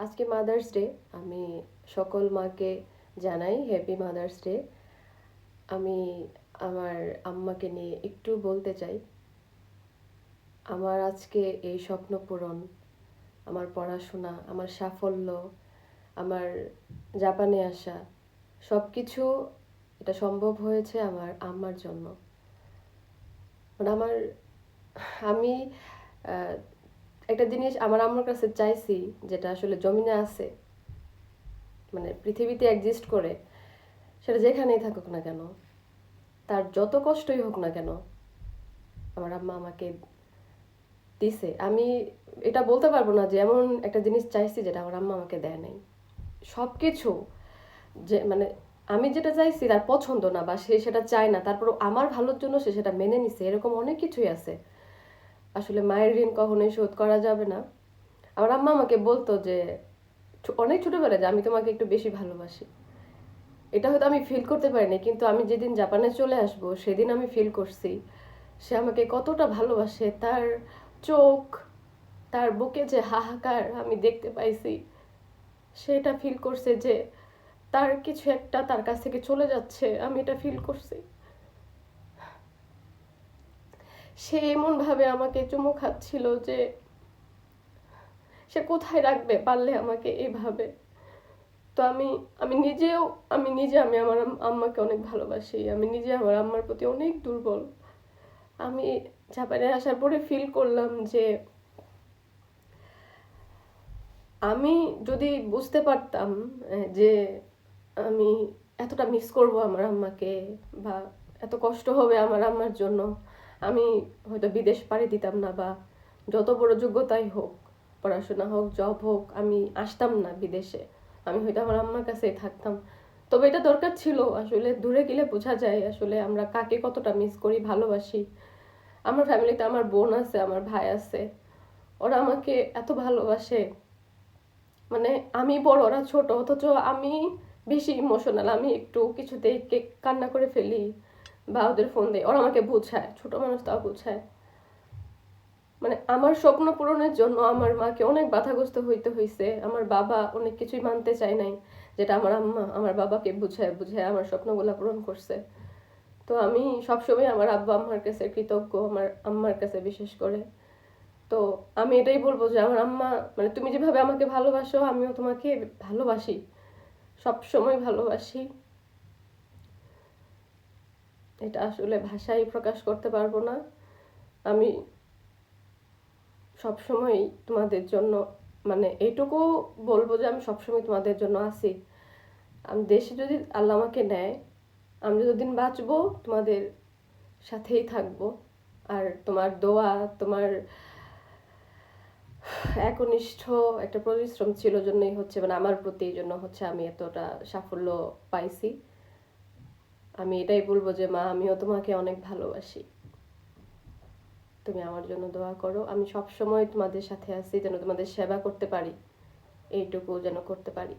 আজকে mother's day. আমি সকল মাকে জানাই হ্যাপি মাদার্স ডে। আমি আমার আম্মাকে নিয়ে একটু বলতে চাই। আমার আজকে এই স্বপ্ন পূরণ, আমার পড়াশোনা, আমার সাফল্য, আমার জাপানে আসা, সব কিছু এটা সম্ভব হয়েছে আমার আম্মার জন্য। মানে আমি আহ, একটা জিনিস আমার আম্মার কাছে চাইছি, যেটা আসলে জমিনে আছে, মানে পৃথিবীতে এক্সিস্ট করে, সেটা যেখানেই থাকুক না কেন, তার যত কষ্টই হোক না কেন, আমার আম্মা আমাকে দিছে। আমি এটা বলতে পারবো না যে এমন একটা জিনিস চাইছি যেটা আমার আম্মা আমাকে দেয় নাই। সব কিছু, যে মানে আমি যেটা চাইছি তার পছন্দ না বা সে সেটা চায় না, তারপরও আমার ভালোর জন্য সে সেটা মেনে নিছে, এরকম অনেক কিছুই আছে। আসলে মায়ের ঋণ কখনোই শোধ করা যাবে না। আমার আম্মা আমাকে বলতো যে অনেক ছোটবেলায়, যে আমি তোমাকে একটু বেশি ভালোবাসি। এটা হয়তো আমি ফিল করতে পারিনি, কিন্তু আমি যেদিন জাপানে চলে আসব সেদিন আমি ফিল করছি সে আমাকে কতটা ভালোবাসে। তার চোখ, তার বুকে যে হাহাকার আমি দেখতে পাইছি, সেটা ফিল করছে যে তার কিছু একটা তার কাছ থেকে চলে যাচ্ছে, আমি এটা ফিল করছি। সে এমন ভাবে আমাকে চুমু খাচ্ছিল যে সে কোথায় রাখবে পারলে আমাকে এইভাবে। তো আমি আমি নিজেও আমি নিজে আমি আমার আম্মাকে অনেক ভালোবাসি। আমি নিজে আমার আম্মার প্রতি অনেক দুর্বল। আমি জাপানে আসার পরে ফিল করলাম যে আমি যদি বুঝতে পারতাম যে আমি এতটা মিস করব আমার আম্মাকে, বা এত কষ্ট হবে আমার আম্মার জন্য, আমি হয়তো বিদেশ পাড়ি দিতাম না, বা যত বড় যোগ্যতাই হোক, পড়াশোনা হোক, জব হোক, আমি আসতাম না বিদেশে। আমি হয়তো আমার আম্মার কাছেই থাকতাম। তবে এটা দরকার ছিল। আসলে দূরে গেলে বোঝা যায় আসলে আমরা কাকে কতটা মিস করি, ভালোবাসি। আমার ফ্যামিলিতে আমার বোন আছে, আমার ভাই আছে, ওরা আমাকে এত ভালোবাসে। মানে আমি বড়, ওরা ছোট, অথচ আমি বেশি ইমোশনাল। আমি একটু কিছুতেই কান্না করে ফেলি বা ওদের ফোন দেয়, ওরা আমাকে বোঝায়, ছোট মানুষ তাও বোঝায়। মানে আমার স্বপ্ন পূরণের জন্য আমার মাকে অনেক বাধাগ্রস্ত হইতে হয়েছে। আমার বাবা অনেক কিছুই মানতে চায় নাই, যেটা আমার আম্মা আমার বাবাকে বুঝায় বুঝায় আমার স্বপ্নগুলা পূরণ করছে। তো আমি সবসময় আমার আব্বা আম্মার কাছে কৃতজ্ঞ, আমার আম্মার কাছে বিশেষ করে। তো আমি এটাই বলবো যে আমার আম্মা, মানে তুমি যেভাবে আমাকে ভালোবাসো আমিও তোমাকে ভালোবাসি, সব সময় ভালোবাসি। এটা আসলে ভাষায় প্রকাশ করতে পারবো না। আমি সব সময় তোমাদের জন্য, মানে এইটুকু বলবো যে আমি সবসময় তোমাদের জন্য আছি। আমি দেশে যদি আল্লাহ আমাকে নেয়, আমি যতদিন বাঁচবো তোমাদের সাথেই থাকবো। আর তোমার দোয়া, তোমার একনিষ্ঠ একটা পরিশ্রম ছিল জন্যই হচ্ছে, মানে আমার প্রতি এই জন্য হচ্ছে আমি এতটা সাফল্য পাইছি। আমি এটাই বলবো যে মা, আমিও তোমাকে অনেক ভালোবাসি। তুমি আমার জন্য দোয়া করো। আমি সব সময় তোমাদের সাথে আছি, যেন তোমাদের সেবা করতে পারি, এইটুকু যেন করতে পারি।